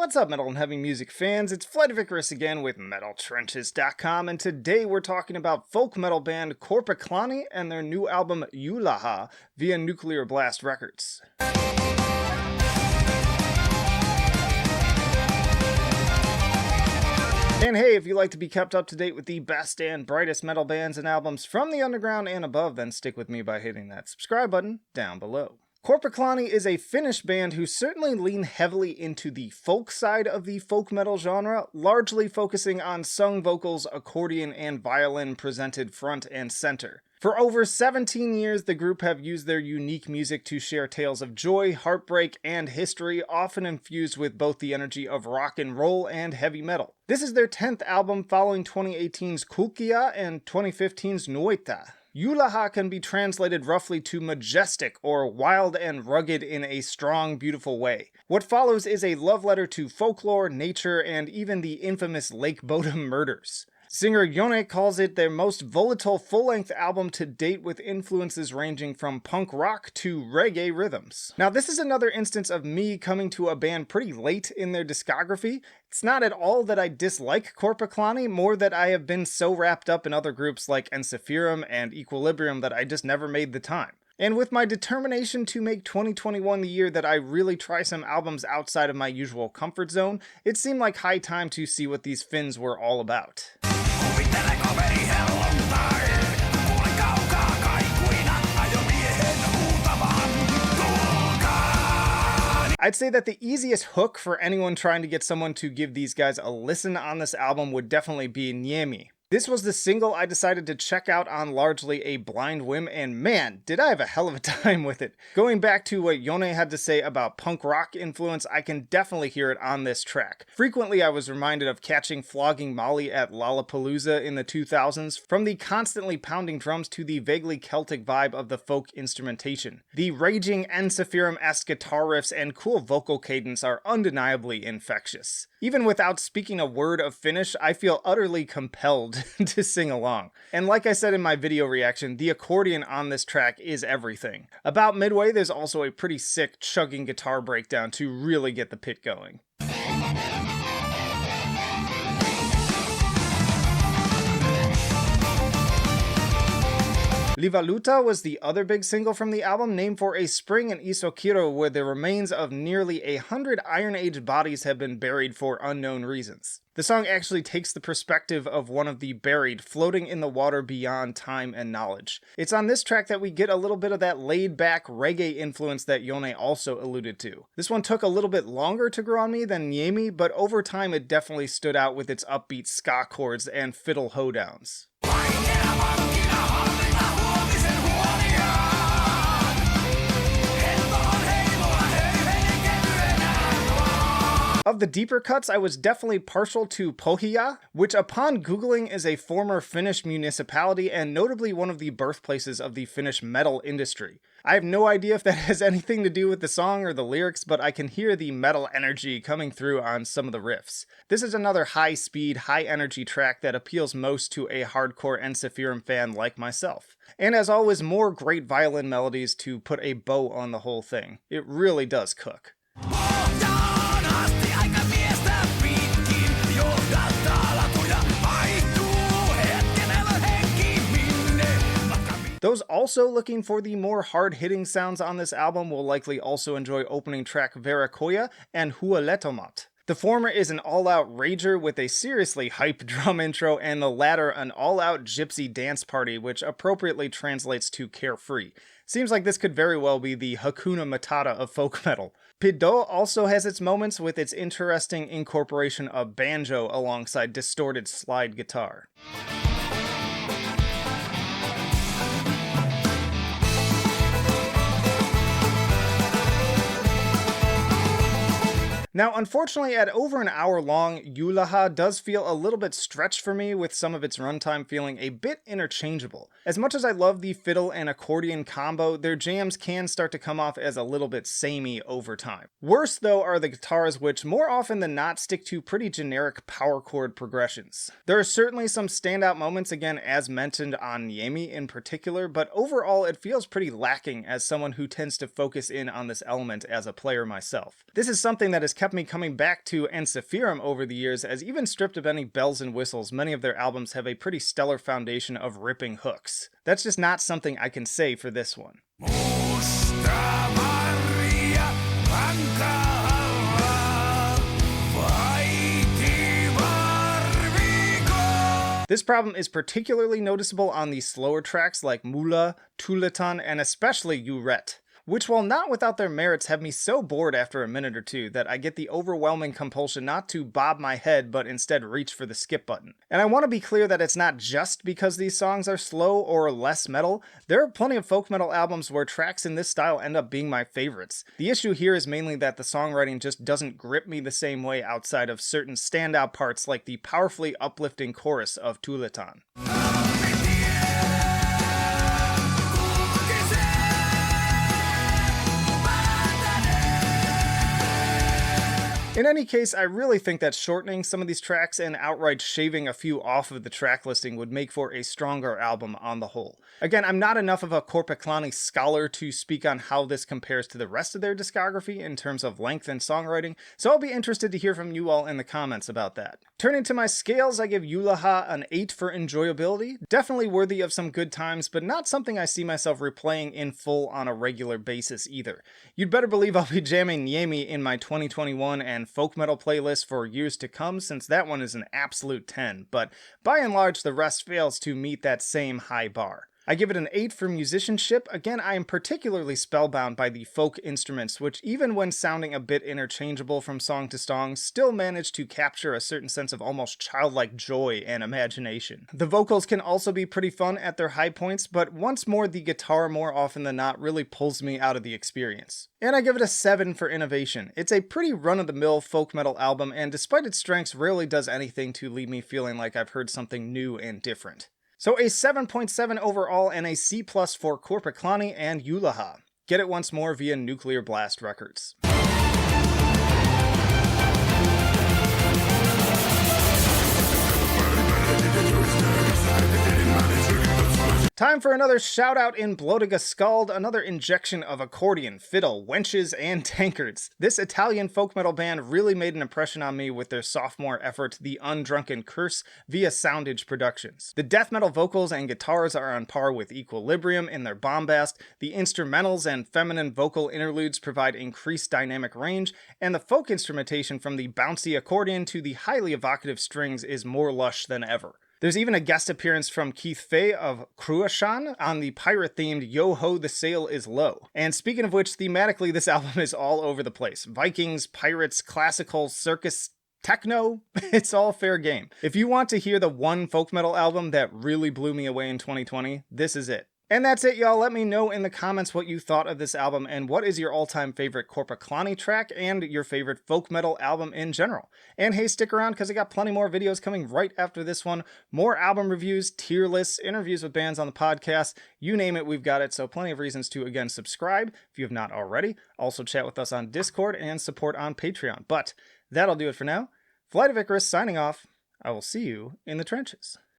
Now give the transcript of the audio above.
What's up, metal and heavy music fans? It's Flight of Icarus again with MetalTrenches.com, and today we're talking about folk metal band KORPIKLAANI and their new album Jylha via Nuclear Blast Records. And hey, if you like to be kept up to date with the best and brightest metal bands and albums from the underground and above, then stick with me by hitting that subscribe button down below. KORPIKLAANI is a Finnish band who certainly lean heavily into the folk side of the folk metal genre, largely focusing on sung vocals, accordion, and violin presented front and center. For over 17 years, the group have used their unique music to share tales of joy, heartbreak, and history, often infused with both the energy of rock and roll and heavy metal. This is their 10th album following 2018's Kulkija and 2015's Noita. Jylha can be translated roughly to majestic or wild and rugged in a strong, beautiful way. What follows is a love letter to folklore, nature, and even the infamous Lake Bodom murders. Singer Jonne calls it their most volatile full-length album to date, with influences ranging from punk rock to reggae-rhythms. Now, this is another instance of me coming to a band pretty late in their discography. It's not at all that I dislike KORPIKLAANI, more that I have been so wrapped up in other groups like Ensiferum and Equillibrium that I just never made the time. And with my determination to make 2021 the year that I really try some albums outside of my usual comfort zone, it seemed like high time to see what these Finns were all about. I'd say that the easiest hook for anyone trying to get someone to give these guys a listen on this album would definitely be Nyami. This was the single I decided to check out on largely a blind whim, and man, did I have a hell of a time with it. Going back to what Jonne had to say about punk rock influence, I can definitely hear it on this track. Frequently I was reminded of catching Flogging Molly at Lollapalooza in the 2000s, from the constantly pounding drums to the vaguely Celtic vibe of the folk instrumentation. The raging Ensiferum-esque guitar riffs and cool vocal cadence are undeniably infectious. Even without speaking a word of Finnish, I feel utterly compelled to sing along. And like I said in my video reaction, the accordion on this track is everything. About midway, there's also a pretty sick chugging guitar breakdown to really get the pit going. Livaluta was the other big single from the album, named for a spring in Isokiro where the remains of nearly 100 Iron Age bodies have been buried for unknown reasons. The song actually takes the perspective of one of the buried floating in the water beyond time and knowledge. It's on this track that we get a little bit of that laid-back reggae influence that Jonne also alluded to. This one took a little bit longer to grow on me than Nyami, but over time it definitely stood out with its upbeat ska chords and fiddle hoedowns. Of the deeper cuts, I was definitely partial to Pohiya, which upon googling is a former Finnish municipality and notably one of the birthplaces of the Finnish metal industry. I have no idea if that has anything to do with the song or the lyrics, but I can hear the metal energy coming through on some of the riffs. This is another high-speed, high-energy track that appeals most to a hardcore Ensiferum fan like myself. And as always, more great violin melodies to put a bow on the whole thing. It really does cook. Those also looking for the more hard-hitting sounds on this album will likely also enjoy opening track Veracoya and Hualetomat. The former is an all-out rager with a seriously hype drum intro, and the latter an all-out gypsy dance party, which appropriately translates to carefree. Seems like this could very well be the Hakuna Matata of folk metal. Piddo also has its moments with its interesting incorporation of banjo alongside distorted slide guitar. Now, unfortunately, at over an hour long, Jylha does feel a little bit stretched for me, with some of its runtime feeling a bit interchangeable. As much as I love the fiddle and accordion combo, their jams can start to come off as a little bit samey over time. Worse, though, are the guitars, which more often than not stick to pretty generic power chord progressions. There are certainly some standout moments, again as mentioned on Nyami in particular, but overall it feels pretty lacking as someone who tends to focus in on this element as a player myself. This is something that has kept me coming back to Ensiferum over the years, as even stripped of any bells and whistles, many of their albums have a pretty stellar foundation of ripping hooks. That's just not something I can say for this one. This problem is particularly noticeable on the slower tracks like Mula, Tuletan, and especially Yuret, which, while not without their merits, have me so bored after a minute or two that I get the overwhelming compulsion not to bob my head but instead reach for the skip button. And I want to be clear that it's not just because these songs are slow or less metal. There are plenty of folk metal albums where tracks in this style end up being my favorites. The issue here is mainly that the songwriting just doesn't grip me the same way outside of certain standout parts like the powerfully uplifting chorus of Tuletan. In any case, I really think that shortening some of these tracks and outright shaving a few off of the track listing would make for a stronger album on the whole. Again, I'm not enough of a KORPIKLAANI scholar to speak on how this compares to the rest of their discography in terms of length and songwriting, so I'll be interested to hear from you all in the comments about that. Turning to my scales, I give Jylha an 8 for enjoyability. Definitely worthy of some good times, but not something I see myself replaying in full on a regular basis either. You'd better believe I'll be jamming Nyami in my 2021 and folk metal playlist for years to come, since that one is an absolute 10, but by and large the rest fails to meet that same high bar. I give it an 8 for musicianship. Again, I am particularly spellbound by the folk instruments, which even when sounding a bit interchangeable from song to song, still manage to capture a certain sense of almost childlike joy and imagination. The vocals can also be pretty fun at their high points, but once more the guitar more often than not really pulls me out of the experience. And I give it a 7 for innovation. It's a pretty run-of-the-mill folk metal album, and despite its strengths, rarely does anything to leave me feeling like I've heard something new and different. So a 7.7 overall and a C+ for KORPIKLAANI and Jylha. Get it once more via Nuclear Blast Records. Time for another shout out in Blodiga Skald, another injection of accordion, fiddle, wenches, and tankards. This Italian folk metal band really made an impression on me with their sophomore effort, the Undrunken Curse, via Soundage Productions. The death metal vocals and guitars are on par with Equillibrium in their bombast, the instrumentals and feminine vocal interludes provide increased dynamic range, and the folk instrumentation from the bouncy accordion to the highly evocative strings is more lush than ever. There's even a guest appearance from Keith Fay of Cruachan on the pirate-themed Yo Ho the Sail is Low. And speaking of which, thematically this album is all over the place. Vikings, pirates, classical, circus, techno, it's all fair game. If you want to hear the one folk metal album that really blew me away in 2020, this is it. And that's it, y'all. Let me know in the comments what you thought of this album and what is your all-time favorite KORPIKLAANI track and your favorite folk metal album in general. And hey, stick around because I got plenty more videos coming right after this one. More album reviews, tier lists, interviews with bands on the podcast, you name it, we've got it. So plenty of reasons to, again, subscribe if you have not already. Also chat with us on Discord and support on Patreon. But that'll do it for now. Flight of Icarus signing off. I will see you in the trenches.